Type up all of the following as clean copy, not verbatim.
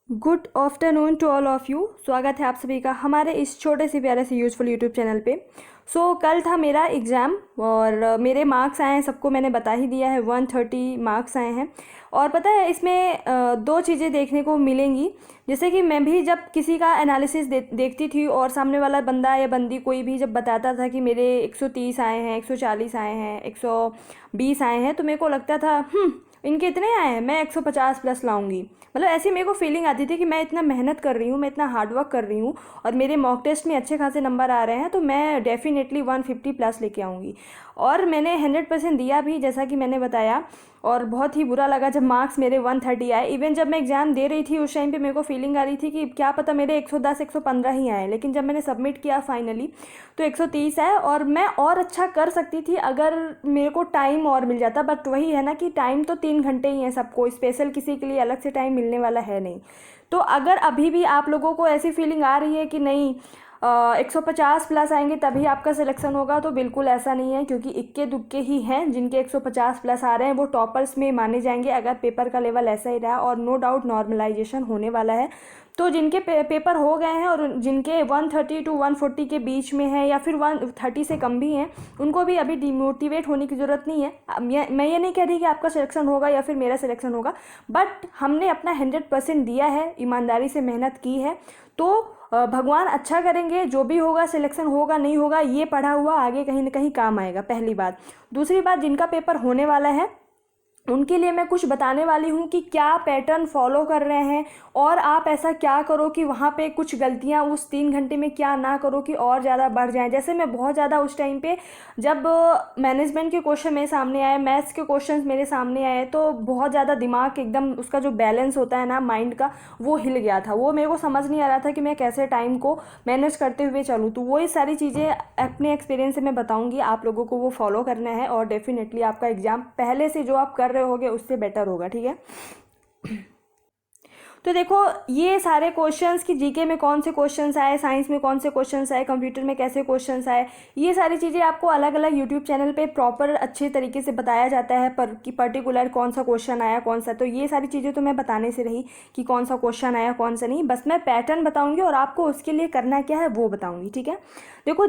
Good afternoon to all of you. स्वागत है आप सभी का हमारे इस छोटे से प्यारे से यूज़फुल यूट्यूब चैनल पे। कल था मेरा एग्ज़ाम और मेरे मार्क्स आए हैं, सबको मैंने बता ही दिया है। 130 मार्क्स आए हैं और पता है इसमें दो चीज़ें देखने को मिलेंगी। जैसे कि मैं भी जब किसी का एनालिसिस देखती थी और सामने वाला बंदा या बंदी कोई भी जब बताता था कि मेरे 130 आए हैं, 140 आए हैं, 120 आए हैं, तो मेरे को लगता था इनके इतने आए हैं, मैं 150 प्लस लाऊंगी। मतलब ऐसी मेरे को फीलिंग आती थी कि मैं इतना मेहनत कर रही हूँ, मैं इतना हार्डवर्क कर रही हूँ और मेरे मॉक टेस्ट में अच्छे खासे नंबर आ रहे हैं, तो मैं डेफिनेटली 150 प्लस लेके आऊँगी। और मैंने 100% दिया भी, जैसा कि मैंने बताया। और बहुत ही बुरा लगा जब मार्क्स मेरे 130 आए। इवन जब मैं एग्ज़ाम दे रही थी उस टाइम पे मेरे को फीलिंग आ रही थी कि क्या पता मेरे 110 115 ही आए, लेकिन जब मैंने सबमिट किया फाइनली तो 130 आए। और मैं और अच्छा कर सकती थी अगर मेरे को टाइम और मिल जाता, बट वही है ना कि टाइम तो 3 घंटे ही है सबको, स्पेशल किसी के लिए अलग से टाइम मिलने वाला है नहीं। तो अगर अभी भी आप लोगों को ऐसी फीलिंग आ रही है कि नहीं 150 प्लस आएंगे तभी आपका सिलेक्शन होगा, तो बिल्कुल ऐसा नहीं है, क्योंकि इक्के दुक्के ही हैं जिनके 150 प्लस आ रहे हैं, वो टॉपर्स में माने जाएंगे अगर पेपर का लेवल ऐसा ही रहा। और नो डाउट नॉर्मलाइजेशन होने वाला है। तो जिनके पेपर हो गए हैं और जिनके 130 to 140 के बीच में है या फिर 130 से कम भी हैं, उनको भी अभी डिमोटिवेट होने की ज़रूरत नहीं है। मैं ये नहीं कह रही कि आपका सिलेक्शन होगा या फिर मेरा सिलेक्शन होगा, बट हमने अपना 100% दिया है, ईमानदारी से मेहनत की है, तो भगवान अच्छा करेंगे। जो भी होगा, सिलेक्शन होगा नहीं होगा, ये पढ़ा हुआ आगे कहीं ना कहीं काम आएगा, पहली बात। दूसरी बात, जिनका पेपर होने वाला है उनके लिए मैं कुछ बताने वाली हूँ कि क्या पैटर्न फॉलो कर रहे हैं और आप ऐसा क्या करो कि वहाँ पे कुछ गलतियाँ उस 3 घंटे में क्या ना करो कि और ज़्यादा बढ़ जाएं। जैसे मैं बहुत ज़्यादा उस टाइम पे जब मैनेजमेंट के क्वेश्चन मेरे सामने आए, मैथ्स के क्वेश्चंस मेरे सामने आए, तो बहुत ज़्यादा दिमाग एकदम, उसका जो बैलेंस होता है ना माइंड का, वो हिल गया था। वो मेरे को समझ नहीं आ रहा था कि मैं कैसे टाइम को मैनेज करते हुए चलूँ। तो वही सारी चीज़ें अपने एक्सपीरियंस से मैं बताऊँगी, आप लोगों को वो फॉलो करना है और डेफिनेटली आपका एग्ज़ाम पहले से जो आप कर रहे होगे उससे बेटर होगा, ठीक है। तो देखो, ये सारे क्वेश्चंस कि जीके में कौन से क्वेश्चंस आए, साइंस में कौन से क्वेश्चंस आए, कंप्यूटर में कैसे क्वेश्चंस आए, ये सारी चीज़ें आपको अलग अलग यूट्यूब चैनल पे प्रॉपर अच्छे तरीके से बताया जाता है, पर कि पर्टिकुलर कौन सा क्वेश्चन आया कौन सा। तो ये सारी चीज़ें तो मैं बताने से रही कि कौन सा क्वेश्चन आया कौन सा नहीं, बस मैं पैटर्न बताऊँगी और आपको उसके लिए करना क्या है वो बताऊँगी, ठीक है। देखो,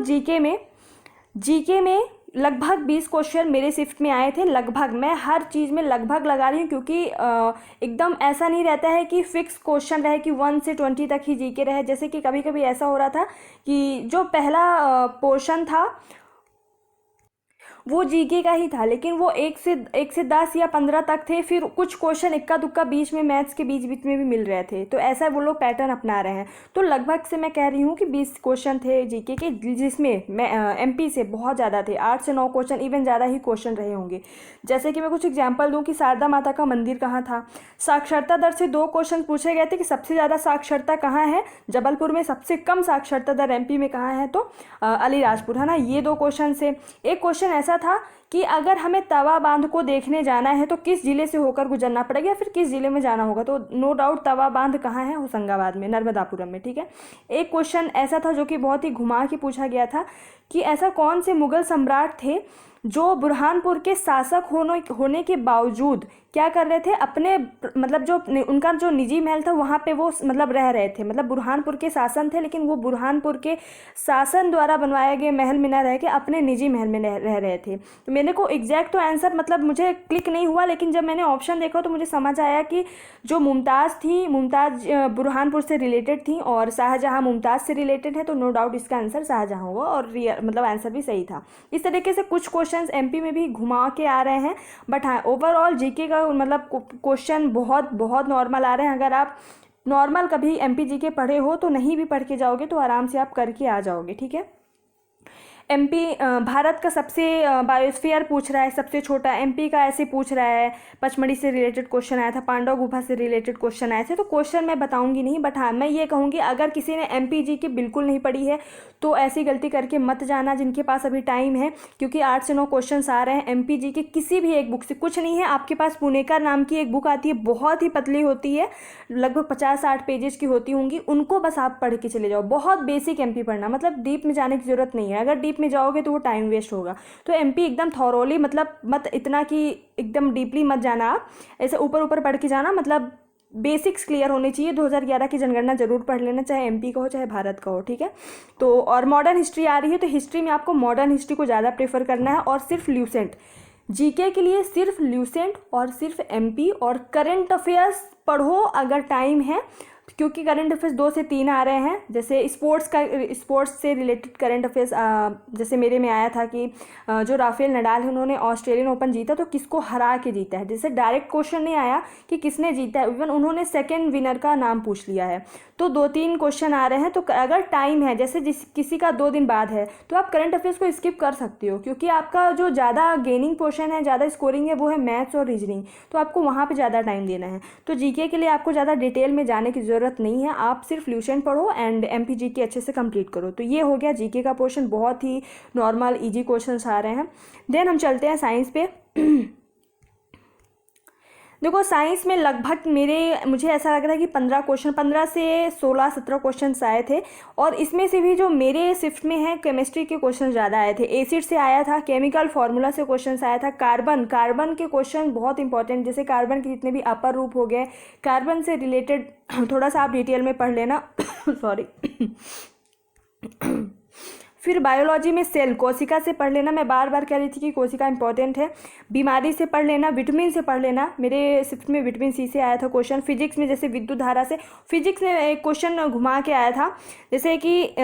जीके में लगभग 20 क्वेश्चन मेरे शिफ्ट में आए थे। लगभग, मैं हर चीज़ में लगभग लगा रही हूँ, क्योंकि एकदम ऐसा नहीं रहता है कि फिक्स क्वेश्चन रहे कि 1 से 20 तक ही जीके रहे। जैसे कि कभी कभी ऐसा हो रहा था कि जो पहला पोर्शन था वो जीके का ही था, लेकिन वो एक से 10 या 15 तक थे। फिर कुछ क्वेश्चन इक्का दुक्का बीच में, मैथ्स के बीच बीच में भी मिल रहे थे। तो ऐसा वो लोग पैटर्न अपना रहे हैं। तो लगभग से मैं कह रही हूँ कि 20 क्वेश्चन थे जीके के, जिसमें मैं एमपी से बहुत ज़्यादा थे, 8 से 9 क्वेश्चन, इवन ज़्यादा ही क्वेश्चन रहे होंगे। जैसे कि मैं कुछ एग्जाम्पल दूँ कि शारदा माता का मंदिर कहाँ था। साक्षरता दर से 2 क्वेश्चन पूछे गए थे कि सबसे ज़्यादा साक्षरता कहाँ है जबलपुर में, सबसे कम साक्षरता दर एमपी में कहाँ है, तो अलीराजपुर, है ना। ये 2 क्वेश्चन से। एक क्वेश्चन ऐसा था कि अगर हमें तवा बांध को देखने जाना है तो किस जिले से होकर गुजरना पड़ेगा या फिर किस जिले में जाना होगा, तो नो डाउट तवा बांध कहाँ है, होशंगाबाद में, नर्मदापुरम में, ठीक है। एक क्वेश्चन ऐसा था जो कि बहुत ही घुमा के पूछा गया था कि ऐसा कौन से मुगल सम्राट थे जो बुरहानपुर के शासक होने के बावजूद क्या कर रहे थे, अपने मतलब जो उनका जो निजी महल था वहाँ पे वो मतलब रह रहे थे। मतलब बुरहानपुर के शासन थे, लेकिन वो बुरहानपुर के शासन द्वारा बनवाए गए महल में न रह के अपने निजी महल में रह रहे थे। तो मेरे को एग्जैक्ट तो आंसर मतलब मुझे क्लिक नहीं हुआ, लेकिन जब मैंने ऑप्शन देखा तो मुझे समझ आया कि जो मुमताज़ थी, मुमताज़ बुरहानपुर से रिलेटेड थी और शाहजहाँ मुमताज़ से रिलेटेड है, तो नो डाउट इसका आंसर शाहजहाँ होगा। और मतलब आंसर भी सही था। इस तरीके से कुछ क्वेश्चंस एमपी में भी घुमा के आ रहे हैं, बट हाँ, ओवरऑल जीके का मतलब क्वेश्चन बहुत बहुत नॉर्मल आ रहे हैं। अगर आप नॉर्मल कभी एमपी जीके पढ़े हो तो नहीं भी पढ़ के जाओगे तो आराम से आप करके आ जाओगे, ठीक है। एमपी भारत का सबसे बायोस्फीयर पूछ रहा है, सबसे छोटा एमपी का ऐसे पूछ रहा है। पचमढ़ी से रिलेटेड क्वेश्चन आया था, पांडव गुफा से रिलेटेड क्वेश्चन आए थे। तो क्वेश्चन मैं बताऊंगी नहीं, बट हाँ मैं ये कहूँगी अगर किसी ने एमपी जी की बिल्कुल नहीं पढ़ी है तो ऐसी गलती करके मत जाना, जिनके पास अभी टाइम है, क्योंकि 8 से 9 क्वेश्चन आ रहे हैं एमपी जी के किसी भी एक बुक से। कुछ नहीं है, आपके पास पुणेकर नाम की एक बुक आती है, बहुत ही पतली होती है, लगभग 50-60 पेजेस की होती होंगी, उनको बस आप पढ़ के चले जाओ। बहुत बेसिक एमपी पढ़ना, मतलब डीप में जाने की जरूरत नहीं है। अगर डीप में जाओगे तो वो टाइम वेस्ट होगा। तो एमपी एकदम थॉरोली, मतलब मत इतना कि एकदम डीपली मत जाना, आप ऐसे ऊपर ऊपर पढ़ के जाना, मतलब बेसिक्स क्लियर होने चाहिए। 2011 की जनगणना जरूर पढ़ लेना, चाहे एमपी का हो चाहे भारत का हो, ठीक है। तो और मॉडर्न हिस्ट्री आ रही है, तो हिस्ट्री में आपको मॉडर्न हिस्ट्री को ज़्यादा प्रेफर करना है, और सिर्फ ल्यूसेंट। जीके के लिए सिर्फ ल्यूसेंट और सिर्फ एमपी, और करंट अफेयर्स पढ़ो अगर टाइम है, क्योंकि करंट अफेयर्स 2 से 3 आ रहे हैं। जैसे स्पोर्ट्स से रिलेटेड करंट अफेयर्स, जैसे मेरे में आया था कि जो राफेल नडाल है उन्होंने ऑस्ट्रेलियन ओपन जीता, तो किसको हरा के जीता है। जैसे डायरेक्ट क्वेश्चन नहीं आया कि किसने जीता है, इवन उन्होंने सेकेंड विनर का नाम पूछ लिया है। तो 2-3 क्वेश्चन आ रहे हैं, तो अगर टाइम है, जैसे किसी का 2 दिन बाद है, तो आप करंट अफेयर्स को स्किप कर सकते हो, क्योंकि आपका जो ज़्यादा गेनिंग पोर्शन है, ज़्यादा स्कोरिंग है, वो है मैथ्स और रीजनिंग, तो आपको वहाँ पे ज़्यादा टाइम देना है। तो जीके के लिए आपको ज़्यादा डिटेल में जाने की ज़रूरत नहीं है, आप सिर्फ ल्यूसेंट पढ़ो एंड एमपी जीके अच्छे से कंप्लीट करो। तो ये हो गया जीके का पोर्शन, बहुत ही नॉर्मल ईजी क्वेश्चंस आ रहे हैं। देन हम चलते हैं साइंस पे। देखो साइंस में लगभग मुझे ऐसा लग रहा है कि 15 से 16-17 क्वेश्चन आए थे, और इसमें से भी जो मेरे शिफ्ट में है केमिस्ट्री के क्वेश्चन ज़्यादा आए थे। एसिड से आया था, केमिकल फार्मूला से क्वेश्चन आया था, कार्बन के क्वेश्चन बहुत इंपॉर्टेंट, जैसे कार्बन के जितने भी अपर रूप हो गए, कार्बन से रिलेटेड थोड़ा सा आप डिटेल में पढ़ लेना। सॉरी। फिर बायोलॉजी में सेल, कोशिका से पढ़ लेना, मैं बार बार कह रही थी कि कोशिका इंपॉर्टेंट है। बीमारी से पढ़ लेना, विटामिन से पढ़ लेना, मेरे शिफ्ट में विटामिन सी से आया था क्वेश्चन। फिजिक्स में जैसे विद्युत धारा से, फिजिक्स में एक क्वेश्चन घुमा के आया था, जैसे कि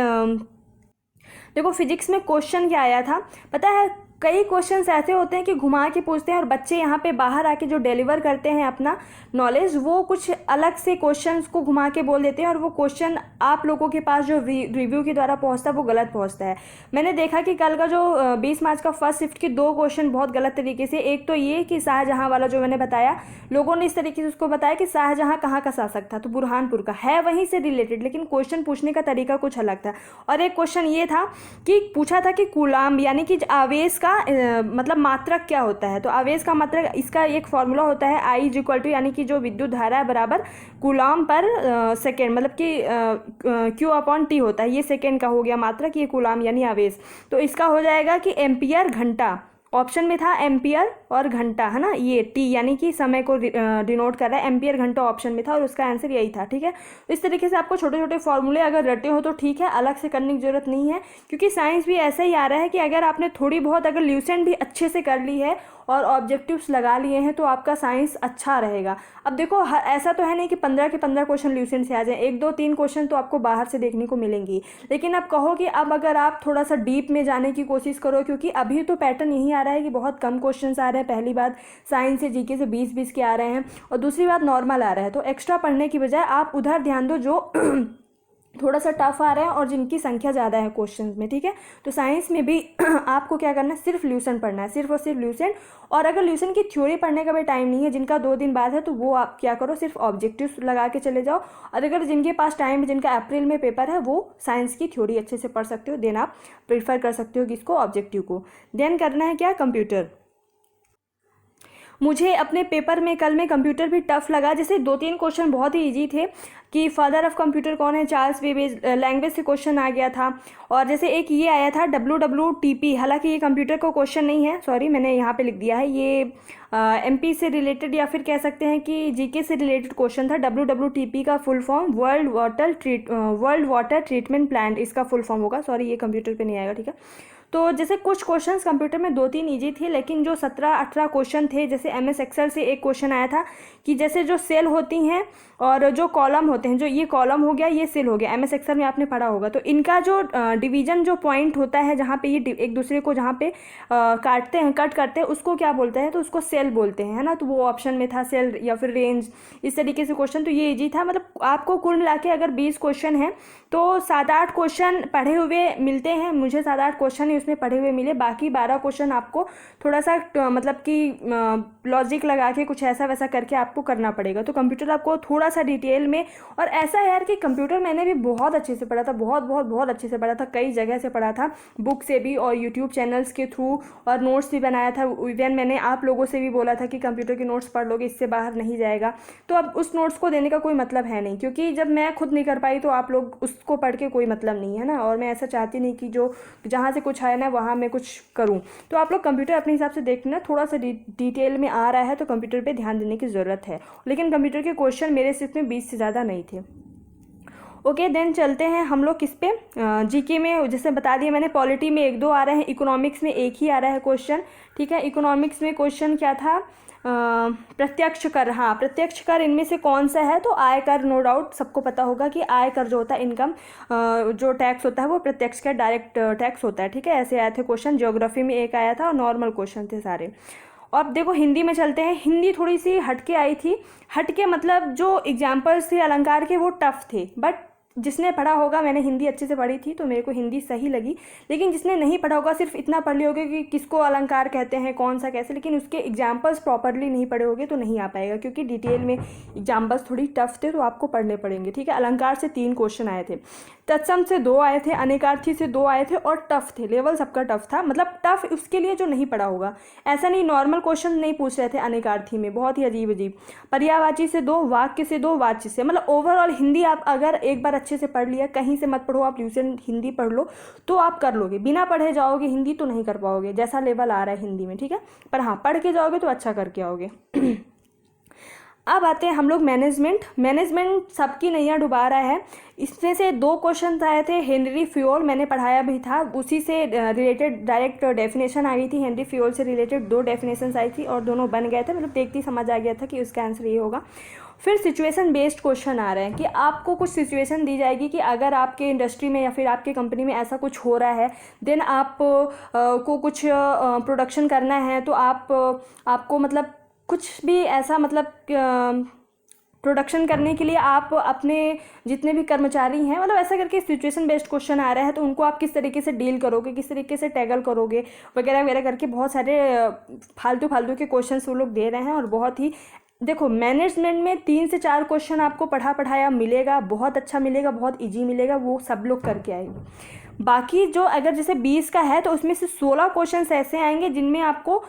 देखो फिजिक्स में क्वेश्चन क्या आया था पता है, कई क्वेश्चंस ऐसे होते हैं कि घुमा के पूछते हैं, और बच्चे यहाँ पे बाहर आके जो डिलीवर करते हैं अपना नॉलेज, वो कुछ अलग से क्वेश्चंस को घुमा के बोल देते हैं, और वो क्वेश्चन आप लोगों के पास जो रिव्यू के द्वारा पहुँचता है वो गलत पहुँचता है। मैंने देखा कि कल का जो 20 मार्च का फर्स्ट शिफ्ट के 2 क्वेश्चन बहुत गलत तरीके से, एक तो ये कि शाहजहाँ वाला जो मैंने बताया, लोगों ने इस तरीके से उसको बताया कि शाहजहाँ कहाँ का शासक था, तो बुरहानपुर का है, वहीं से रिलेटेड, लेकिन क्वेश्चन पूछने का तरीका कुछ अलग था। और एक क्वेश्चन ये था कि पूछा था कि कूलाम यानी कि आवेश का मतलब मात्रक क्या होता है, तो आवेश का मात्रक, इसका एक फॉर्मूला होता है I = यानी कि जो विद्युत धारा है बराबर कूलाम पर सेकेंड, मतलब कि Q/T होता है, ये सेकेंड का हो गया मात्रक, ये कूलाम यानी आवेश। तो इसका हो जाएगा कि एम्पियर घंटा, ऑप्शन में था एम्पियर और घंटा, है ना, ये टी यानी कि समय को डिनोट कर रहा है, एम्पियर घंटा ऑप्शन में था, और उसका आंसर यही था, ठीक है। तो इस तरीके से आपको छोटे छोटे फॉर्मूले अगर रटे हो तो ठीक है, अलग से करने की जरूरत नहीं है, क्योंकि साइंस भी ऐसा ही आ रहा है कि अगर आपने थोड़ी बहुत अगर ल्यूसेंट भी अच्छे से कर ली है और ऑब्जेक्टिव्स लगा लिए हैं, तो आपका साइंस अच्छा रहेगा। अब देखो ऐसा तो है नहीं कि 15 के 15 क्वेश्चन ल्यूसेंट से आ जाए, 1-2-3 क्वेश्चन तो आपको बाहर से देखने को मिलेंगी, लेकिन अब कहो कि अब अगर आप थोड़ा सा डीप में जाने की कोशिश करो, क्योंकि अभी तो पैटर्न यही आ रहा है कि बहुत कम क्वेश्चन आ रहे हैं। पहली बात साइंस से जीके से 20-20 के आ रहे हैं, और दूसरी बात नॉर्मल आ रहा है, तो एक्स्ट्रा पढ़ने की बजाय आप उधर ध्यान दो जो थोड़ा सा टफ आ रहा है और जिनकी संख्या ज़्यादा है क्वेश्चंस में, ठीक है। तो साइंस में भी आपको क्या करना है, सिर्फ ल्यूसेंट पढ़ना है, सिर्फ और सिर्फ ल्यूसेंट। और अगर ल्यूसेंट की थ्योरी पढ़ने का भी टाइम नहीं है, जिनका 2 दिन बाद है, तो वो आप क्या करो, सिर्फ ऑब्जेक्टिव्स लगा के चले जाओ। और अगर जिनके पास टाइम है, जिनका अप्रैल में पेपर है, वो साइंस की थ्योरी अच्छे से पढ़ सकते हो, देन आप प्रेफर कर सकते हो किसको, ऑब्जेक्टिव को। देन करना है क्या, कंप्यूटर। मुझे अपने पेपर में कल में कंप्यूटर भी टफ लगा, जैसे 2-3 क्वेश्चन बहुत ही इजी थे कि फादर ऑफ कंप्यूटर कौन है, चार्ल्स बेबेज, लैंग्वेज से क्वेश्चन आ गया था। और जैसे एक ये आया था WWTP, हालांकि ये कंप्यूटर को क्वेश्चन नहीं है, सॉरी मैंने यहाँ पे लिख दिया है, ये MP से रिलेटेड या फिर कह सकते हैं कि जीके से रिलेटेड क्वेश्चन था। WWTP का full form world water treatment plant, इसका फुल फॉर्म होगा, सॉरी ये कंप्यूटर पे नहीं आएगा, ठीक है। तो जैसे कुछ क्वेश्चंस कंप्यूटर में 2-3 इजी थे, लेकिन जो 17-18 क्वेश्चन थे, जैसे MS एक्सेल से एक क्वेश्चन आया था कि जैसे जो सेल होती हैं और जो कॉलम होते हैं, जो ये कॉलम हो गया, ये सेल हो गया, MS एक्सेल में आपने पढ़ा होगा, तो इनका जो डिवीजन जो पॉइंट होता है, जहाँ पे ये एक दूसरे को जहाँ पे काटते हैं, कट करते हैं, उसको क्या बोलते हैं, तो उसको सेल बोलते हैं, है ना। तो वो ऑप्शन में था सेल या फिर रेंज, इस तरीके से क्वेश्चन, तो ये इजी था। मतलब आपको कुल मिला के अगर 20 क्वेश्चन हैं तो 7-8 क्वेश्चन पढ़े हुए मिलते हैं, मुझे 7-8 क्वेश्चन ही उसमें पढ़े हुए मिले, बाकी 12 क्वेश्चन आपको थोड़ा सा मतलब कि लॉजिक लगा के कुछ ऐसा वैसा करके आपको करना पड़ेगा। तो कंप्यूटर आपको थोड़ा सा डिटेल में, और ऐसा है यार कि कंप्यूटर मैंने भी बहुत अच्छे से पढ़ा था, बहुत अच्छे से पढ़ा था, कई जगह से पढ़ा था, बुक से भी और यूट्यूब चैनल्स के थ्रू, और नोट्स भी बनाया था। इवन मैंने आप लोगों से भी बोला था कि कंप्यूटर के नोट्स पढ़ लोगे, इससे बाहर नहीं जाएगा। तो अब उस नोट्स को देने का कोई मतलब है नहीं, क्योंकि जब मैं खुद नहीं कर पाई तो आप लोग उसको पढ़ के कोई मतलब नहीं है ना। और मैं ऐसा चाहती नहीं कि जो जहाँ से कुछ अच्छा है ना वहाँ मैं कुछ करूँ। तो आप लोग कंप्यूटर अपने हिसाब से देखना, थोड़ा सा डिटेल में आ रहा है तो कंप्यूटर पे ध्यान देने की ज़रूरत है। लेकिन कंप्यूटर के क्वेश्चन मेरे सिर्फ में 20 से ज़्यादा नहीं थे। ओके देन चलते हैं हम लोग किस पे, जीके में जैसे बता दिया मैंने, पॉलिटी में 1-2 आ रहे हैं, इकोनॉमिक्स में 1 ही आ रहा है क्वेश्चन। ठीक है, इकोनॉमिक्स में क्वेश्चन क्या था, प्रत्यक्ष कर। हाँ, प्रत्यक्ष कर इनमें से कौन सा है, तो आय कर। नो डाउट सबको पता होगा कि आय कर जो होता है, इनकम जो टैक्स होता है वो प्रत्यक्ष का डायरेक्ट टैक्स होता है। ठीक है, ऐसे आए थे क्वेश्चन। ज्योग्राफी में 1 आया था और नॉर्मल क्वेश्चन थे सारे। अब देखो हिंदी में चलते हैं। हिंदी थोड़ी सी हटके आई थी। हटके मतलब जो एग्जाम्पल्स थे अलंकार के वो टफ थे, बट जिसने पढ़ा होगा, मैंने हिंदी अच्छे से पढ़ी थी तो मेरे को हिंदी सही लगी। लेकिन जिसने नहीं पढ़ा होगा, सिर्फ इतना पढ़ लिया होगा कि किसको अलंकार कहते हैं, कौन सा कैसे, लेकिन उसके एग्जाम्पल्स प्रॉपरली नहीं पढ़े होगे तो नहीं आ पाएगा, क्योंकि डिटेल में एग्जाम्पल्स थोड़ी टफ थे तो आपको पढ़ने पड़ेंगे। ठीक है, अलंकार से 3 क्वेश्चन आए थे, तत्सम से 2 आए थे, अनेकार्थी से 2 आए थे और टफ थे। लेवल सबका टफ था, मतलब टफ उसके लिए जो नहीं पढ़ा होगा। ऐसा नहीं नॉर्मल क्वेश्चन नहीं पूछ रहे थे अनेकार्थी में, बहुत ही अजीब अजीब। पर्यायवाची से 2, वाक्य से 2, वाच्य से, मतलब ओवरऑल हिंदी आप अगर एक बार अच्छे से पढ़ लिया, कहीं से मत पढ़ो, आप ट्यूशन हिंदी पढ़ लो तो आप कर लोगे। बिना पढ़े जाओगे हिंदी तो नहीं कर पाओगे, जैसा लेवल आ रहा है हिंदी में। ठीक है, पर हाँ पढ़ के जाओगे तो अच्छा करके आओगे। अब आते हैं हम लोग मैनेजमेंट। मैनेजमेंट सबकी नैया डुबा रहा है। इसमें से 2 क्वेश्चन आए थे। हेनरी फ्योल मैंने पढ़ाया भी था, उसी से रिलेटेड डायरेक्ट डेफिनेशन आ गई थी। हेनरी फ्योल से रिलेटेड 2 डेफिनेशन आई थी और दोनों बन गए थे, मतलब देखते ही समझ आ गया था कि उसका आंसर ये होगा। फिर सिचुएशन बेस्ड क्वेश्चन आ रहे हैं कि आपको कुछ सिचुएशन दी जाएगी कि अगर आपके इंडस्ट्री में या फिर आपके कंपनी में ऐसा कुछ हो रहा है, देन आप को कुछ प्रोडक्शन करना है, तो आपको मतलब कुछ भी ऐसा, मतलब प्रोडक्शन करने के लिए आप अपने जितने भी कर्मचारी हैं, मतलब ऐसा करके सिचुएशन बेस्ड क्वेश्चन आ रहा है, तो उनको आप किस तरीके से डील करोगे, किस तरीके से टैगल करोगे वगैरह वगैरह करके बहुत सारे फालतू के क्वेश्चन वो लोग दे रहे हैं। और बहुत ही देखो, मैनेजमेंट में 3 से 4 क्वेश्चन आपको पढ़ाया मिलेगा, बहुत अच्छा मिलेगा, बहुत ईजी मिलेगा, वो सब लोग करके आएंगे। बाकी जो अगर जैसे 20 का है तो उसमें से 16 क्वेश्चन ऐसे आएंगे जिनमें आपको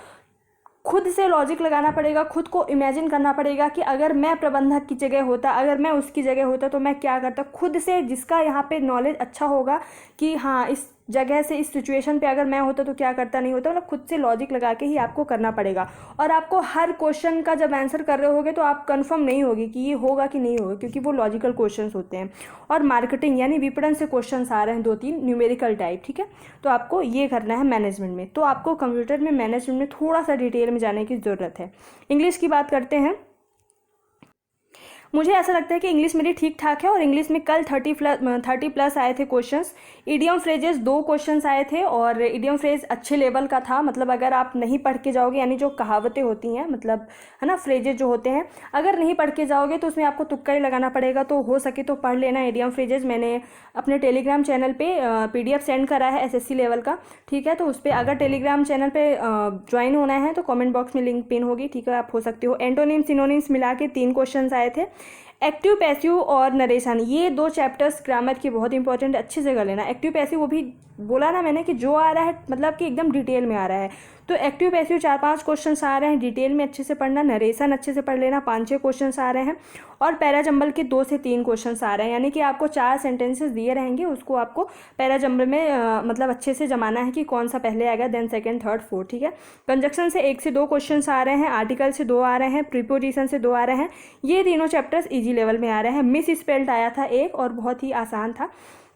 खुद से लॉजिक लगाना पड़ेगा, खुद को इमेजिन करना पड़ेगा कि अगर मैं प्रबंधक की जगह होता, अगर मैं उसकी जगह होता तो मैं क्या करता। खुद से जिसका यहाँ पे नॉलेज अच्छा होगा कि हाँ इस जगह से इस सिचुएशन पे अगर मैं होता तो क्या करता, नहीं होता, मतलब खुद से लॉजिक लगा के ही आपको करना पड़ेगा। और आपको हर क्वेश्चन का जब आंसर कर रहे होगे तो आप कंफर्म नहीं होगी कि ये होगा कि नहीं होगा, क्योंकि वो लॉजिकल क्वेश्चंस होते हैं। और मार्केटिंग यानी विपणन से क्वेश्चंस आ रहे हैं 2-3 न्यूमेरिकल टाइप। ठीक है, तो आपको ये करना है मैनेजमेंट में। तो आपको कंप्यूटर में मैनेजमेंट में थोड़ा सा डिटेल में जाने की ज़रूरत है। इंग्लिश की बात करते हैं। मुझे ऐसा लगता है कि इंग्लिश मेरी ठीक ठाक है, और इंग्लिश में कल 30 प्लस आए थे क्वेश्चंस। इडियम फ्रेजेस 2 क्वेश्चंस आए थे, और इडियम फ्रेज अच्छे लेवल का था। मतलब अगर आप नहीं पढ़ के जाओगे, यानी जो कहावतें होती हैं, मतलब है ना, फ्रेजेस जो होते हैं, अगर नहीं पढ़ के जाओगे तो उसमें आपको तुक्का ही लगाना पड़ेगा। तो हो सके तो पढ़ लेना इडियम फ्रेजेस। मैंने अपने टेलीग्राम चैनल पर PDF सेंड करा है SSC लेवल का। ठीक है, तो उस पर अगर टेलीग्राम चैनल पर ज्वाइन होना है तो कॉमेंट बॉक्स में लिंक पिन होगी। ठीक है, आप हो सकते हो। एंटोनिम सिनोनिम्स मिला के 3 क्वेश्चन आए थे। एक्टिव पैसिव और नरेशन, ये 2 चैप्टर्स ग्रामर के बहुत इंपॉर्टेंट, अच्छे से कर लेना। एक्टिव पैसिव वो भी बोला ना मैंने कि जो आ रहा है मतलब कि एकदम डिटेल में आ रहा है। तो एक्टिव पैसिव 4-5 क्वेश्चन आ रहे हैं, डिटेल में अच्छे से पढ़ना। नरेशन अच्छे से पढ़ लेना, 5-6 क्वेश्चन आ रहे हैं। और पैराजंबल के 2 से 3 क्वेश्चन आ रहे हैं, यानी कि आपको 4 सेंटेंसेस दिए रहेंगे, उसको आपको पैराजंबल में मतलब अच्छे से जमाना है कि कौन सा पहले आएगा, देन सेकंड, थर्ड, फोर्थ। ठीक है, कंजक्शन से 1 से 2 क्वेश्चन आ रहे हैं, आर्टिकल से 2 आ रहे हैं, प्रीपोजिशन से 2 आ रहे हैं। ये तीनों चैप्टर्स इजी लेवल में आ रहे हैं। मिस स्पेल्ड आया था 1 और बहुत ही आसान था।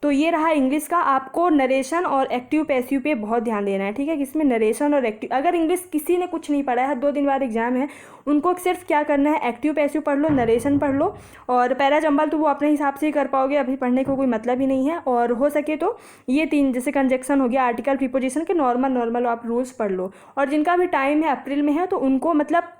तो ये रहा इंग्लिश का। आपको नरेशन और एक्टिव पैसिव पे बहुत ध्यान देना है। ठीक है, किसमें नरेशन और एक्टिव। अगर इंग्लिश किसी ने कुछ नहीं पढ़ा है, 2 दिन बाद एग्जाम है, उनको सिर्फ क्या करना है, एक्टिव पैसिव पढ़ लो, नरेशन पढ़ लो, और पैराजंबल तो वो अपने हिसाब से ही कर पाओगे, अभी पढ़ने को कोई मतलब ही नहीं है। और हो सके तो ये 3 जैसे कंजक्शन हो गया, आर्टिकल, प्रीपोजिशन के नॉर्मल आप रूल्स पढ़ लो। और जिनका भी टाइम है अप्रैल में है, तो उनको मतलब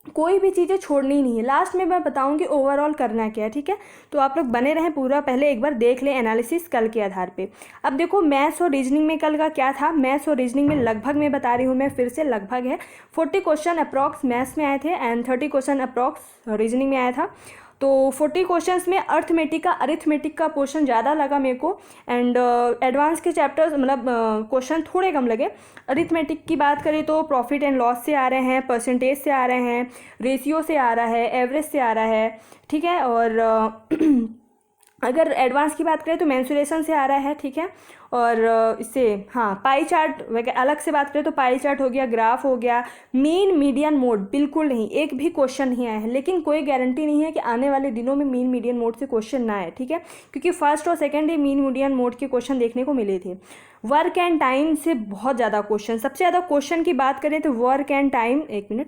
कोई भी चीज़ें छोड़नी नहीं है। लास्ट में मैं बताऊंगी ओवरऑल करना क्या है। ठीक है, तो आप लोग बने रहें पूरा, पहले एक बार देख लें एनालिसिस कल के आधार पे। अब देखो मैथ्स और रीजनिंग में कल का क्या था। मैथ्स और रीजनिंग में लगभग मैं बता रही हूँ, मैं फिर से लगभग है 40 क्वेश्चन अप्रॉक्स मैथ्स में आए थे एंड 30 क्वेश्चन अप्रॉक्स रीजनिंग में आया था। तो 40 क्वेश्चंस में अरिथमेटिक का पोर्शन ज़्यादा लगा मेरे को, एंड एडवांस के चैप्टर्स मतलब क्वेश्चन थोड़े कम लगे। अरिथमेटिक की बात करें तो प्रॉफिट एंड लॉस से आ रहे हैं, परसेंटेज से आ रहे हैं, रेशियो से आ रहा है, एवरेज से आ रहा है। ठीक है, और अगर एडवांस की बात करें तो मेंसुरेशन से आ रहा है, ठीक है। और इससे हाँ पाई चार्ट वगैरह अलग से बात करें तो पाई चार्ट हो गया, ग्राफ हो गया। मीन मीडियन मोड बिल्कुल नहीं, एक भी क्वेश्चन नहीं आया है, लेकिन कोई गारंटी नहीं है कि आने वाले दिनों में मीन मीडियन मोड से क्वेश्चन ना आए, ठीक है, क्योंकि फर्स्ट और सेकेंड ही मीन मीडियन मोड के क्वेश्चन देखने को मिले थे। वर्क एंड टाइम से बहुत ज़्यादा क्वेश्चन, सबसे ज़्यादा क्वेश्चन की बात करें तो वर्क एंड टाइम, एक minute,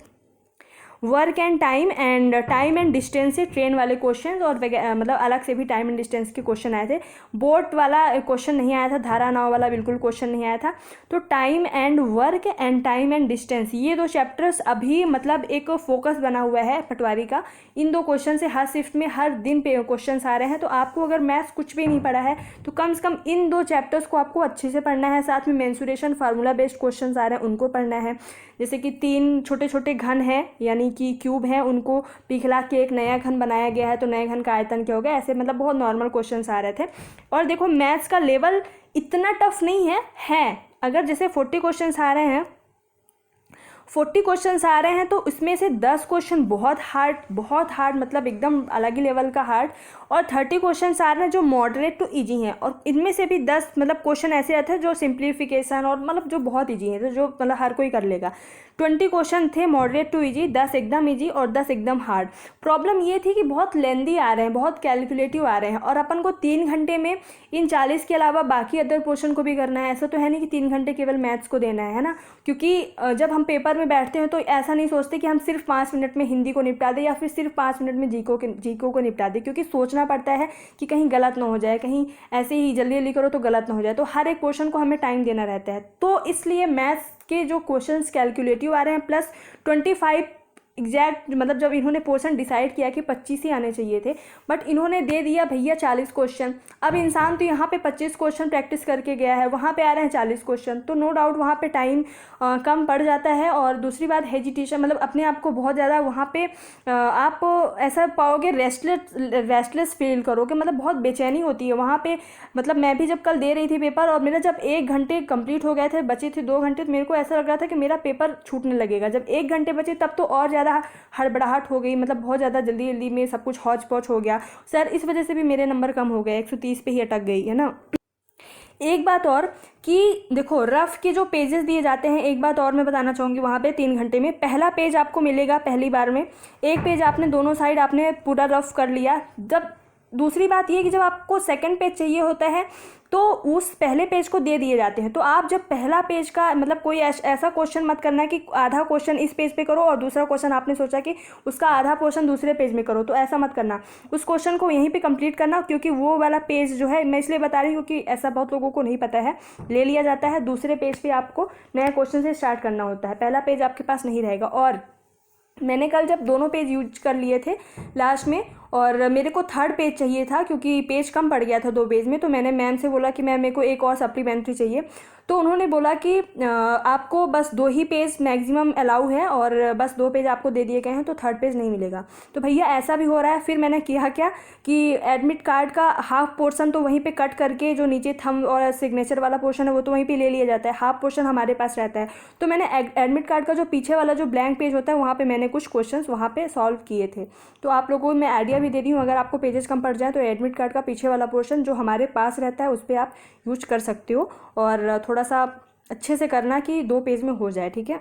work and time and distance से ट्रेन वाले क्वेश्चन और मतलब अलग से भी टाइम एंड डिस्टेंस के क्वेश्चन आए थे। बोट वाला क्वेश्चन नहीं आया था, धारा नाव वाला बिल्कुल क्वेश्चन नहीं आया था। तो time and work and time and distance, ये दो चैप्टर्स अभी मतलब एक फोकस बना हुआ है पटवारी का। इन दो क्वेश्चन से हर शिफ्ट में हर दिन पे क्वेश्चन आ रहे हैं। तो आपको अगर मैथ्स कुछ भी नहीं पढ़ा है तो कम से कम इन दो चैप्टर्स को आपको अच्छे से पढ़ना है। साथ में मेंसुरेशन फार्मूला बेस्ड क्वेश्चन आ रहे हैं, उनको पढ़ना है। जैसे कि 3 छोटे छोटे घन हैं यानी कि क्यूब हैं, उनको पिघला के एक नया घन बनाया गया है, तो नए घन का आयतन क्या होगा, ऐसे मतलब बहुत नॉर्मल क्वेश्चंस आ रहे थे। और देखो मैथ्स का लेवल इतना टफ नहीं है। अगर जैसे 40 क्वेश्चंस आ रहे हैं, 40 क्वेश्चंस आ रहे हैं तो इसमें से 10 क्वेश्चन बहुत हार्ड मतलब एकदम अलग ही लेवल का हार्ड, और 30 क्वेश्चंस आ रहे हैं जो मॉडरेट टू इजी हैं। और इनमें से भी 10 मतलब क्वेश्चन ऐसे आते हैं जो सिंप्लीफिकेशन और मतलब जो बहुत इजी है, तो जो मतलब हर कोई कर लेगा। 20 क्वेश्चन थे मॉडरेट टू इजी, 10 एकदम इजी और 10 एकदम हार्ड। प्रॉब्लम ये थी कि बहुत लेंदी आ रहे हैं, बहुत कैलकुलेटिव आ रहे हैं, और अपन को 3 घंटे में इन 40 के अलावा बाकी अदर पोर्शन को भी करना है। ऐसा तो है नहीं कि 3 घंटे केवल मैथ्स को देना है ना, क्योंकि जब हम पेपर में बैठते हैं तो ऐसा नहीं सोचते कि हम सिर्फ 5 मिनट में हिंदी को निपटा दें या फिर सिर्फ 5 मिनट में जीको को निपटा दें, क्योंकि सोचना पड़ता है कि कहीं गलत ना हो जाए, कहीं ऐसे ही जल्दी जल्दी करो तो गलत ना हो जाए। तो हर एक पोर्शन को हमें टाइम देना रहता है। तो इसलिए मैथ्स के जो क्वेश्चंस कैलकुलेटिव आ रहे हैं प्लस 25 एग्जैक्ट, मतलब जब इन्होंने पोर्शन डिसाइड किया कि 25 ही आने चाहिए थे, बट इन्होंने दे दिया भैया 40 क्वेश्चन। अब इंसान तो यहाँ पे 25 क्वेश्चन प्रैक्टिस करके गया है, वहाँ पे आ रहे हैं 40 क्वेश्चन, तो नो डाउट वहाँ पे टाइम कम पड़ जाता है। और दूसरी बात हेजिटेशन, मतलब अपने आप को बहुत ज़्यादा वहाँ पे आप ऐसा पाओगे रेस्टलेस फील करोगे, मतलब बहुत बेचैनी होती है वहाँ पे। मतलब मैं भी जब कल दे रही थी पेपर और मेरा जब 1 घंटे कंप्लीट हो गए थे, बचे थे 2 घंटे, तो मेरे को ऐसा लग रहा था कि मेरा पेपर छूटने लगेगा। जब 1 घंटे बचे तब तो और ज़्यादा हड़बड़ाहट हो गई, मतलब बहुत ज़्यादा जल्दी जल्दी में सब कुछ हौच पौच हो गया सर। इस वजह से भी मेरे नंबर कम हो गए, 130 पे ही अटक गई है ना। एक बात और कि देखो रफ के जो पेजेस दिए जाते हैं, एक बात और मैं बताना चाहूँगी, वहाँ पे 3 घंटे में पहला पेज आपको मिलेगा पहली बार में, एक पेज आपने दोनों साइड आपने पूरा रफ कर लिया। जब दूसरी बात ये कि जब आपको सेकंड पेज चाहिए होता है तो उस पहले पेज को दे दिए जाते हैं। तो आप जब पहला पेज का मतलब कोई ऐसा क्वेश्चन मत करना कि आधा क्वेश्चन इस पेज पे करो और दूसरा क्वेश्चन आपने सोचा कि उसका आधा पोर्शन दूसरे पेज में करो, तो ऐसा मत करना। उस क्वेश्चन को यहीं पे कंप्लीट करना, क्योंकि वो वाला पेज जो है, मैं इसलिए बता रही हूँ क्योंकि ऐसा बहुत लोगों को नहीं पता है, ले लिया जाता है दूसरे पेज पर आपको नया क्वेश्चन से स्टार्ट करना होता है, पहला पेज आपके पास नहीं रहेगा। और मैंने कल जब दोनों पेज यूज कर लिए थे लास्ट में, और मेरे को 3rd पेज चाहिए था क्योंकि पेज कम पड़ गया था 2 पेज में, तो मैंने मैम से बोला कि मैम मेरे को एक और सप्लीमेंट्री चाहिए। तो उन्होंने बोला कि आपको बस 2 ही पेज मैक्सिमम अलाउ है और बस 2 पेज आपको दे दिए गए हैं, तो 3rd पेज नहीं मिलेगा। तो भैया ऐसा भी हो रहा है। फिर मैंने किया क्या कि एडमिट कार्ड का हाफ पोर्शन तो वहीं पे कट करके, जो नीचे थंब और सिग्नेचर वाला पोर्शन है वो तो वहीं पे ले लिया जाता है, हाफ पोर्शन हमारे पास रहता है। तो मैंने एडमिट कार्ड का जो पीछे वाला जो ब्लैंक पेज होता है वहाँ पर मैंने कुछ क्वेश्चन वहाँ पर सॉल्व किए थे। तो आप लोगों को मैं आइडिया भी दे रही हूँ, अगर आपको पेजेस कम पड़ जाए तो एडमिट कार्ड का पीछे वाला पोर्शन जो हमारे पास रहता है उस पर आप यूज कर सकते हो, और थोड़ा सा अच्छे से करना कि 2 पेज में हो जाए, ठीक है।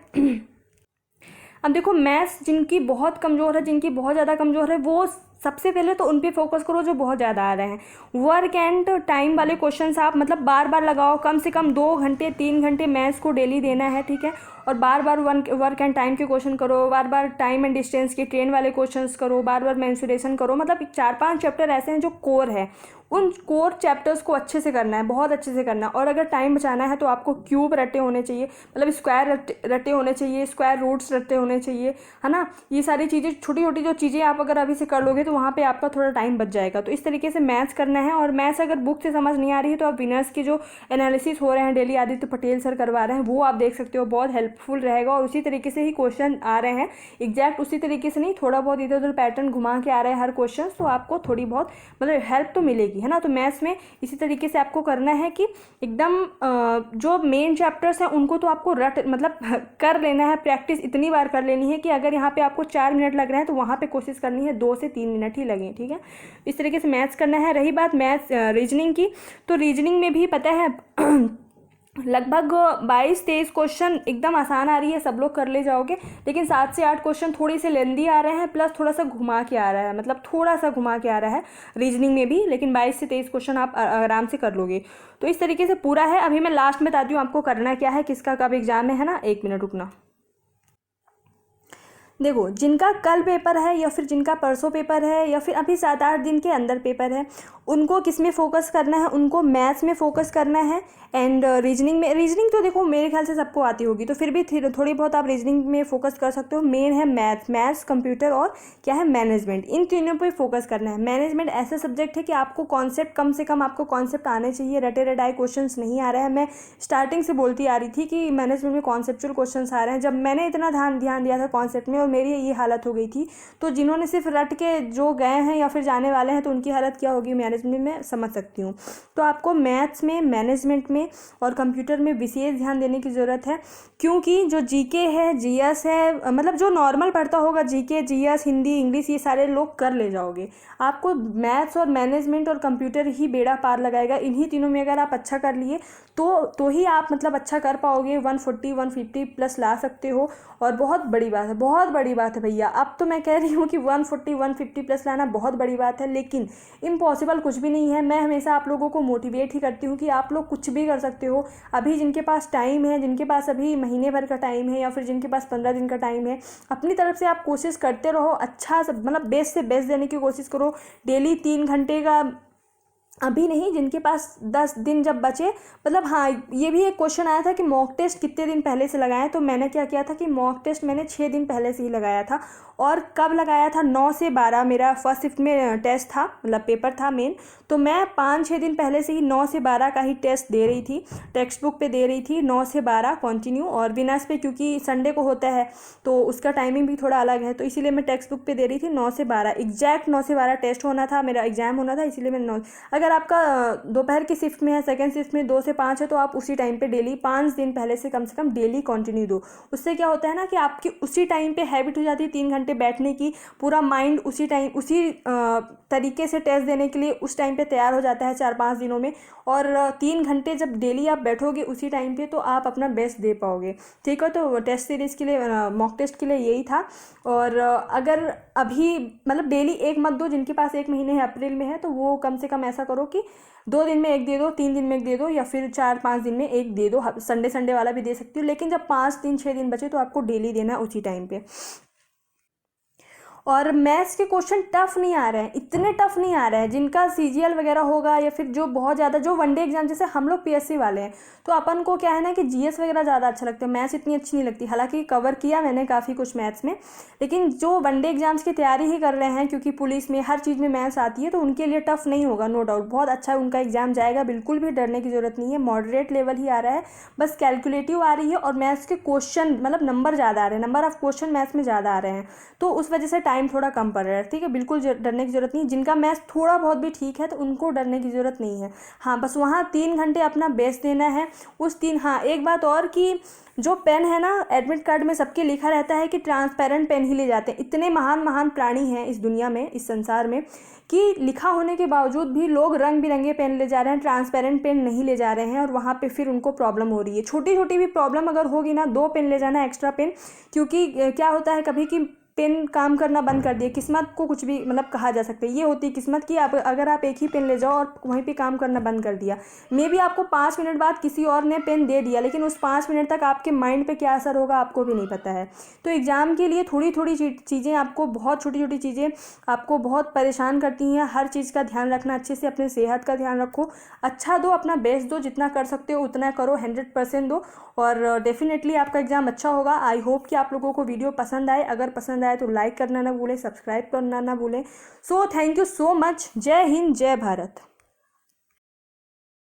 अब देखो मैथ्स जिनकी बहुत कमज़ोर है, जिनकी बहुत ज़्यादा कमज़ोर है, वो सबसे पहले तो उन पे फोकस करो जो बहुत ज़्यादा आ रहे हैं। वर्क एंड टाइम वाले क्वेश्चंस आप मतलब बार बार लगाओ, कम से कम 2 घंटे 3 घंटे मैथ्स को डेली देना है, ठीक है। और बार बार वर्क एंड टाइम के क्वेश्चन करो, बार बार टाइम एंड डिस्टेंस के ट्रेन वाले क्वेश्चंस करो, बार बार मेंसुरेशन करो। मतलब 4-5 चैप्टर ऐसे हैं जो कोर है, उन कोर चैप्टर्स को अच्छे से करना है, बहुत अच्छे से करना है। और अगर टाइम बचाना है तो आपको क्यूब रटे होने चाहिए, मतलब स्क्वायर रटे होने चाहिए, स्क्वायर रूट्स रटे होने चाहिए, है ना। ये सारी चीज़ें, छोटी छोटी जो चीज़ें आप अगर अभी से कर लोगे तो वहाँ पे आपका थोड़ा टाइम बच जाएगा। तो इस तरीके से मैथ्स करना है। और मैथ्स अगर बुक से समझ नहीं आ रही है तो आप विनर्स के जो एनालिसिस हो रहे हैं डेली, आदित्य पटेल सर करवा रहे हैं, वो आप देख सकते हो, बहुत हेल्प हेल्पफुल रहेगा और उसी तरीके से ही क्वेश्चन आ रहे हैं, एग्जैक्ट उसी तरीके से नहीं, थोड़ा बहुत इधर उधर पैटर्न घुमा के आ रहे हैं हर क्वेश्चन, तो आपको थोड़ी बहुत मतलब हेल्प तो मिलेगी, है ना। तो मैथ्स में इसी तरीके से आपको करना है कि एकदम जो मेन चैप्टर्स हैं उनको तो आपको मतलब कर लेना है, प्रैक्टिस इतनी बार कर लेनी है कि अगर यहाँ पे आपको 4 मिनट लग रहे हैं तो वहाँ पे कोशिश करनी है 2 से 3 मिनट ही लगें, ठीक है। इस तरीके से मैथ्स करना है। रही बात मैथ्स रीजनिंग की, तो रीजनिंग में भी पता है लगभग 22-23 क्वेश्चन एकदम आसान आ रही है, सब लोग कर ले जाओगे, लेकिन 7 से 8 क्वेश्चन थोड़ी से लेंदी आ रहे हैं, प्लस थोड़ा सा घुमा के आ रहा है, मतलब थोड़ा सा घुमा के आ रहा है रीजनिंग में भी, लेकिन 22 से 23 क्वेश्चन आप आराम से कर लोगे। तो इस तरीके से पूरा है। अभी मैं लास्ट में बताती हूँ आपको करना क्या है, किसका कब एग्जाम है ना। 1 मिनट रुकना। देखो, जिनका कल पेपर है या फिर जिनका परसों पेपर है या फिर अभी 7-8 दिन के अंदर पेपर है, उनको किस में फोकस करना है, उनको मैथ्स में फोकस करना है। एंड रीजनिंग में, रीजनिंग तो देखो मेरे ख्याल से सबको आती होगी, तो फिर भी थोड़ी बहुत आप रीजनिंग में फोकस कर सकते हो। मेन है मैथ्स, कंप्यूटर और क्या है मैनेजमेंट, इन तीनों पे फोकस करना है। मैनेजमेंट ऐसा सब्जेक्ट है कि आपको कॉन्सेप्ट, कम से कम आपको कॉन्सेप्ट आने चाहिए, रटे रटाए क्वेश्चंस नहीं आ रहे हैं। मैं स्टार्टिंग से बोलती आ रही थी कि मैनेजमेंट में कॉन्सेप्चुअल क्वेश्चंस आ रहे हैं। जब मैंने इतना ध्यान दिया था कॉन्सेप्ट में और मेरी ये हालत हो गई थी, तो जिन्होंने सिर्फ रट के जो गए हैं या फिर जाने वाले हैं, तो उनकी हालत क्या होगी मैनेजमेंट में, समझ सकती हूँ। तो आपको मैथ्स में, मैनेजमेंट में और कंप्यूटर में विशेष ध्यान देने की ज़रूरत है, क्योंकि जो जीके है, जीएस है, मतलब जो नॉर्मल पढ़ता होगा जीके, जीएस, हिंदी, इंग्लिश, ये सारे लोग कर ले जाओगे। आपको मैथ्स और मैनेजमेंट और कंप्यूटर ही बेड़ा पार लगाएगा। इन्हीं तीनों में अगर आप अच्छा कर लिए तो ही आप मतलब अच्छा कर पाओगे, 140-150 प्लस ला सकते हो। और बहुत बड़ी बात है, बहुत बड़ी बात है भैया। अब तो मैं कह रही हूँ कि 140-150 प्लस लाना बहुत बड़ी बात है, लेकिन इम्पॉसिबल कुछ भी नहीं है। मैं हमेशा आप लोगों को मोटिवेट ही करती हूँ कि आप लोग कुछ भी कर सकते हो। अभी जिनके पास टाइम है, जिनके पास अभी महीने भर का टाइम है या फिर जिनके पास 15 दिन का टाइम है, अपनी तरफ से आप कोशिश करते रहो, अच्छा मतलब बेस्ट से बेस्ट देने की कोशिश करो। डेली 3 घंटे का, अभी नहीं, जिनके पास 10 दिन जब बचे, मतलब हाँ, ये भी एक क्वेश्चन आया था कि मॉक टेस्ट कितने दिन पहले से लगाएं, तो मैंने क्या किया था कि मॉक टेस्ट मैंने 6 दिन पहले से ही लगाया था। और कब लगाया था, 9 से 12 मेरा फर्स्ट शिफ्ट में टेस्ट था, मतलब पेपर था मेन, तो मैं 5-6 दिन पहले से ही 9 से 12 का ही टेस्ट दे रही थी, टेक्स्ट बुक पे दे रही थी 9 से 12 कंटिन्यू। और विनाश पे क्योंकि संडे को होता है तो उसका टाइमिंग भी थोड़ा अलग है, तो इसीलिए मैं टेक्स्ट बुक पे दे रही थी 9 से 12, एग्जैक्ट 9 से 12 टेस्ट होना था, मेरा एग्जाम होना था, इसीलिए मैंने 9। अगर आपका दोपहर की शिफ्ट में है, सेकंड शिफ्ट में 2 से 5 है, तो आप उसी टाइम पे डेली 5 दिन पहले से कम डेली कंटिन्यू दो। उससे क्या होता है ना कि आपकी उसी टाइम पे हैबिट हो जाती है 3 घंटे बैठने की, पूरा माइंड उसी टाइम, उसी तरीके से टेस्ट देने के लिए उस टाइम पे तैयार हो जाता है 4-5 दिनों में। और 3 घंटे जब डेली आप बैठोगे उसी टाइम पे, तो आप अपना बेस्ट दे पाओगे, ठीक है। तो टेस्ट सीरीज़ के लिए, मॉक टेस्ट के लिए यही था। और अगर अभी मतलब डेली एक मत दो, जिनके पास 1 महीने है, अप्रैल में है, तो वो कम से कम ऐसा करो कि 2 दिन में 1 दे दो, 3 दिन में 1 दे दो, या फिर 4-5 दिन में 1 दे दो। संडे वाला भी दे सकती हो, लेकिन जब 5 दिन 6 दिन बचे तो आपको डेली देना है उसी टाइम पे। और मैथ्स के क्वेश्चन टफ नहीं आ रहे हैं, इतने टफ नहीं आ रहे हैं। जिनका सीजीएल वगैरह होगा या फिर जो बहुत ज़्यादा जो वनडे एग्जाम, जैसे हम लोग पीएससी वाले हैं, तो अपन को क्या है ना कि जीएस वगैरह ज़्यादा अच्छा लगता है, मैथ्स इतनी अच्छी नहीं लगती। हालांकि कवर किया मैंने काफ़ी कुछ मैथ्स में, लेकिन जो वनडे एग्जाम्स की तैयारी ही कर रहे हैं, क्योंकि पुलिस में हर चीज़ में मैथ्स आती है, तो उनके लिए टफ नहीं होगा, नो डाउट। बहुत अच्छा उनका एग्जाम जाएगा, बिल्कुल भी डरने की ज़रूरत नहीं है। मॉडरेट लेवल ही आ रहा है, बस कैलकुलेटिव आ रही है, और मैथ्स के क्वेश्चन मतलब नंबर ज़्यादा आ रहे हैं, नंबर ऑफ क्वेश्चन मैथ्स में ज़्यादा आ रहे हैं, तो उस वजह से टाइम थोड़ा कम पड़ रहा है, ठीक है। बिल्कुल डरने की जरूरत नहीं। जिनका मैथ्स थोड़ा बहुत भी ठीक है तो उनको डरने की जरूरत नहीं है। हाँ, बस वहाँ 3 घंटे अपना बेस्ट देना है उस 3। हाँ, एक बात और कि जो पेन है ना, एडमिट कार्ड में सबके लिखा रहता है कि ट्रांसपेरेंट पेन ही ले जाते हैं। इतने महान महान प्राणी हैं इस दुनिया में, इस संसार में, कि लिखा होने के बावजूद भी लोग रंग बिरंगे पेन ले जा रहे हैं, ट्रांसपेरेंट पेन नहीं ले जा रहे हैं, और वहाँ पे फिर उनको प्रॉब्लम हो रही है। छोटी छोटी भी प्रॉब्लम अगर होगी ना, 2 पेन ले जाना, एक्स्ट्रा पेन, क्योंकि क्या होता है कभी कि पेन काम करना बंद कर दिए, किस्मत को कुछ भी मतलब कहा जा सकता है, ये होती है किस्मत की। आप अगर आप एक ही पेन ले जाओ और वहीं पे काम करना बंद कर दिया, मे बी आपको 5 मिनट बाद किसी और ने पेन दे दिया, लेकिन उस 5 मिनट तक आपके माइंड पे क्या असर होगा आपको भी नहीं पता है। तो एग्ज़ाम के लिए थोड़ी थोड़ी चीज़ें आपको, बहुत छोटी छोटी चीज़ें आपको बहुत परेशान करती हैं। हर चीज़ का ध्यान रखना, अच्छे से अपने सेहत का ध्यान रखो, अच्छा दो, अपना बेस्ट दो, जितना कर सकते हो उतना करो, 100% दो, और डेफिनेटली आपका एग्ज़ाम अच्छा होगा। आई होप कि आप लोगों को वीडियो पसंद आए। अगर पसंद आए तो लाइक करना ना भूलें, सब्सक्राइब करना ना भूलें। So thank you so much. जय हिंद, जय भारत।